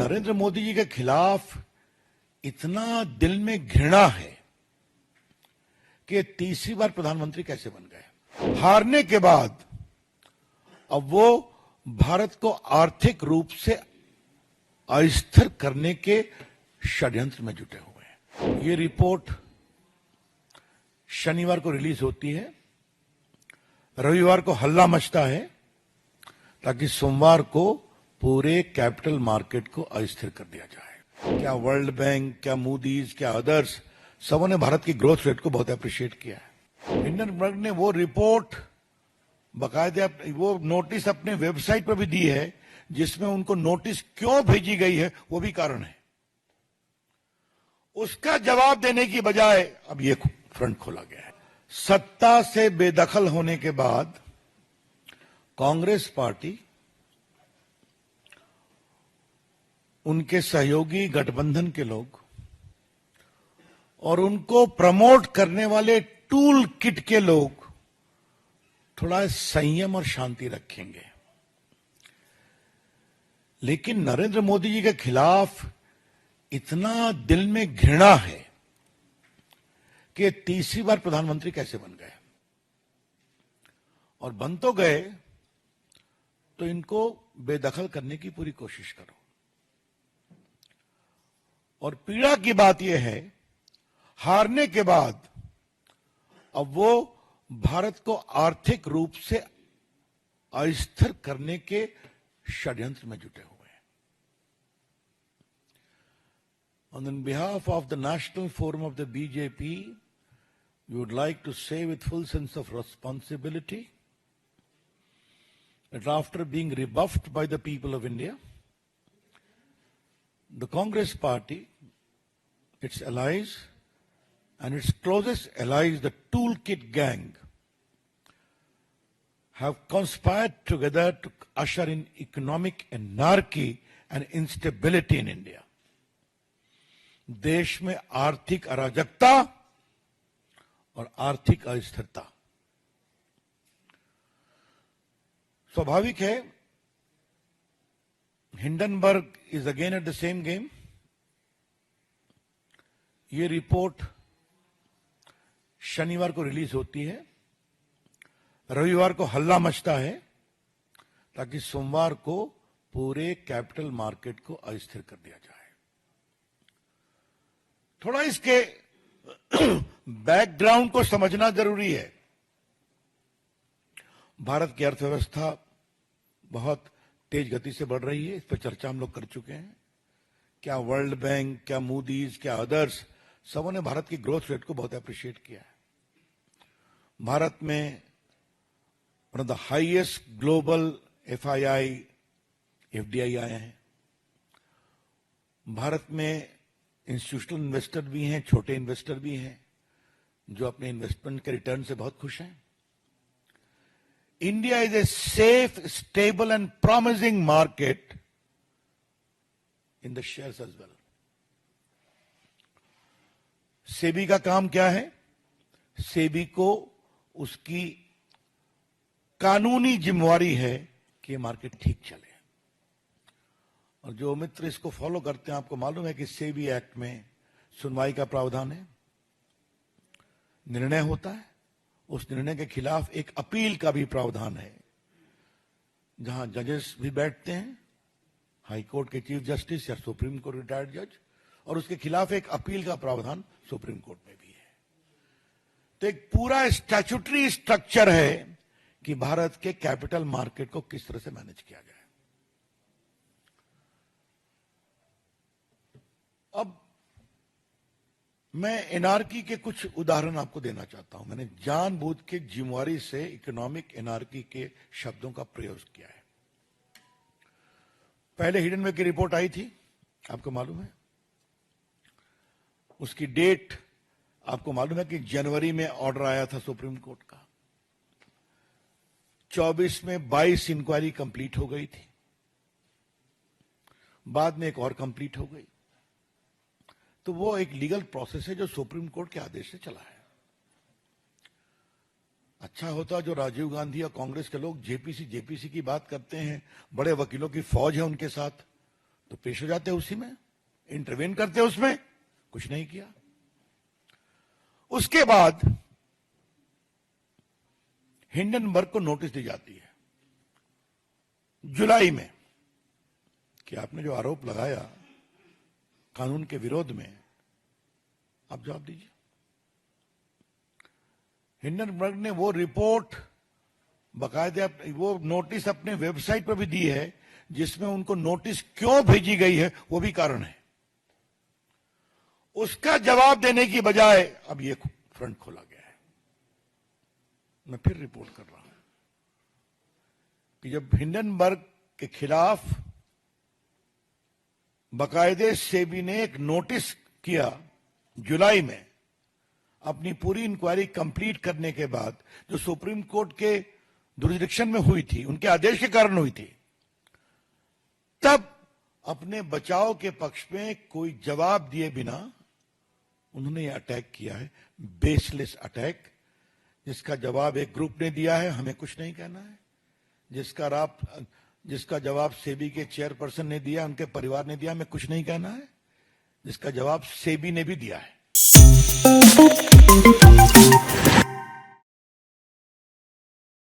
नरेंद्र मोदी जी के खिलाफ इतना दिल में घृणा है कि तीसरी बार प्रधानमंत्री कैसे बन गए। हारने के बाद अब वो भारत को आर्थिक रूप से अस्थिर करने के षड्यंत्र में जुटे हुए हैं। ये रिपोर्ट शनिवार को रिलीज होती है, रविवार को हल्ला मचता है ताकि सोमवार को पूरे कैपिटल मार्केट को अस्थिर कर दिया जाए। क्या वर्ल्ड बैंक, क्या मूडीज, क्या अदर्स, सबों ने भारत की ग्रोथ रेट को बहुत अप्रिशिएट किया है। हिंडनबर्ग ने वो रिपोर्ट बाकायदा वो नोटिस अपने वेबसाइट पर भी दी है, जिसमें उनको नोटिस क्यों भेजी गई है वो भी कारण है। उसका जवाब देने की बजाय अब ये फ्रंट खोला गया है। सत्ता से बेदखल होने के बाद कांग्रेस पार्टी, उनके सहयोगी गठबंधन के लोग और उनको प्रमोट करने वाले टूल किट के लोग थोड़ा संयम और शांति रखेंगे, लेकिन नरेंद्र मोदी जी के खिलाफ इतना दिल में घृणा है कि तीसरी बार प्रधानमंत्री कैसे बन गए। और बन तो गए तो इनको बेदखल करने की पूरी कोशिश करो। और पीड़ा की बात यह है, हारने के बाद अब वो भारत को आर्थिक रूप से अस्थिर करने के षड्यंत्र में जुटे हुए हैं। On behalf of the National Forum of the BJP, we would like to say with full sense of responsibility that after being rebuffed by the people of India, the Congress party, its allies, and its closest allies, the Toolkit Gang, have conspired together to usher in economic anarchy and instability in India. देश में आर्थिक अराजकता और आर्थिक अस्थिरता। स्वाभाविक है, Hindenburg is again at the same game. ये रिपोर्ट शनिवार को रिलीज होती है, रविवार को हल्ला मचता है ताकि सोमवार को पूरे कैपिटल मार्केट को अस्थिर कर दिया जाए। थोड़ा इसके बैकग्राउंड को समझना जरूरी है। भारत की अर्थव्यवस्था बहुत तेज गति से बढ़ रही है, इस पर चर्चा हम लोग कर चुके हैं। क्या वर्ल्ड बैंक, क्या मूडीज, क्या अदर्स, सबों ने भारत की ग्रोथ रेट को बहुत अप्रिशिएट किया है। भारत में one of the highest global FII, FDI आए हैं। भारत में इंस्टीट्यूशनल इन्वेस्टर भी हैं, छोटे इन्वेस्टर भी हैं, जो अपने इन्वेस्टमेंट के रिटर्न से बहुत खुश हैं। India is a safe, stable and promising market in the shares as well. SEBI का काम क्या है? सेबी को उसकी कानूनी जिम्मेवारी है कि ये मार्केट ठीक चले। और जो मित्र इसको फॉलो करते हैं, आपको मालूम है कि सेबी एक्ट में सुनवाई का प्रावधान है, निर्णय होता है, उस निर्णय के खिलाफ एक अपील का भी प्रावधान है, जहां जजेस भी बैठते हैं, हाई कोर्ट के चीफ जस्टिस या सुप्रीम कोर्ट रिटायर्ड जज, और उसके खिलाफ एक अपील का प्रावधान सुप्रीम कोर्ट में भी है। तो एक पूरा स्टैट्यूटरी स्ट्रक्चर है कि भारत के कैपिटल मार्केट को किस तरह से मैनेज किया जाए। अब मैं एनआरकी के कुछ उदाहरण आपको देना चाहता हूं। मैंने जानबूझ के जिम्मेवारी से इकोनॉमिक एनआरकी के शब्दों का प्रयोग किया है। पहले हिडनबर्ग की रिपोर्ट आई थी, आपको मालूम है। उसकी डेट आपको मालूम है कि जनवरी में ऑर्डर आया था सुप्रीम कोर्ट का। 24 में 22 इंक्वायरी कंप्लीट हो गई थी, बाद में एक और कंप्लीट हो गई। तो वो एक लीगल प्रोसेस है जो सुप्रीम कोर्ट के आदेश से चला है। अच्छा होता जो राजीव गांधी या कांग्रेस के लोग जेपीसी की बात करते हैं, बड़े वकीलों की फौज है उनके साथ, तो पेश हो जाते उसी में, इंटरवेन करते उसमें, कुछ नहीं किया। उसके बाद हिंडनबर्ग को नोटिस दी जाती है जुलाई में कि आपने जो आरोप लगाया कानून के विरोध में, आप जवाब दीजिए। हिंडनबर्ग ने वो रिपोर्ट बाकायदे वो नोटिस अपने वेबसाइट पर भी दी है, जिसमें उनको नोटिस क्यों भेजी गई है वो भी कारण है। उसका जवाब देने की बजाय अब ये फ्रंट खोला गया है। मैं फिर रिपोर्ट कर रहा हूं कि जब हिंडनबर्ग के खिलाफ बाकायदे सेबी ने एक नोटिस किया जुलाई में, अपनी पूरी इंक्वायरी कंप्लीट करने के बाद, जो सुप्रीम कोर्ट के जुरिडिक्शन में हुई थी, उनके आदेश के कारण हुई थी, तब अपने बचाव के पक्ष में कोई जवाब दिए बिना उन्होंने ये अटैक किया है, बेसलेस अटैक, जिसका जवाब एक ग्रुप ने दिया है, हमें कुछ नहीं कहना है। जिसका जवाब सेबी के चेयरपर्सन ने दिया, उनके परिवार ने दिया, हमें कुछ नहीं कहना है। जिसका जवाब सेबी ने भी दिया है।